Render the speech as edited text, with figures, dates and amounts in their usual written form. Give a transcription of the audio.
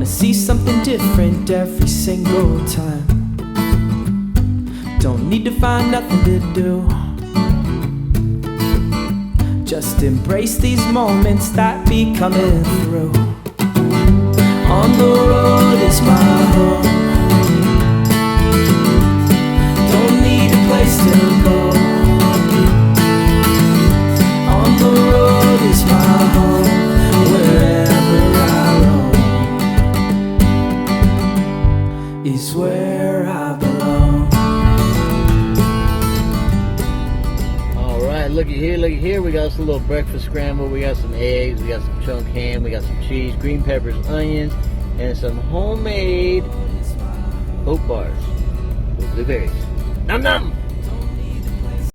wanna see something different every single time. Don't need to find nothing to do. Just embrace these moments that be coming through. On the road is my home. Don't need a place to go. On the road is my home. Wherever I roam is where I belong. Alright, looky here, we got us a little breakfast scramble. We got some eggs, we got some chunk ham, we got some cheese, green peppers, onions, and some homemade oat bars with blueberries. Nom nom!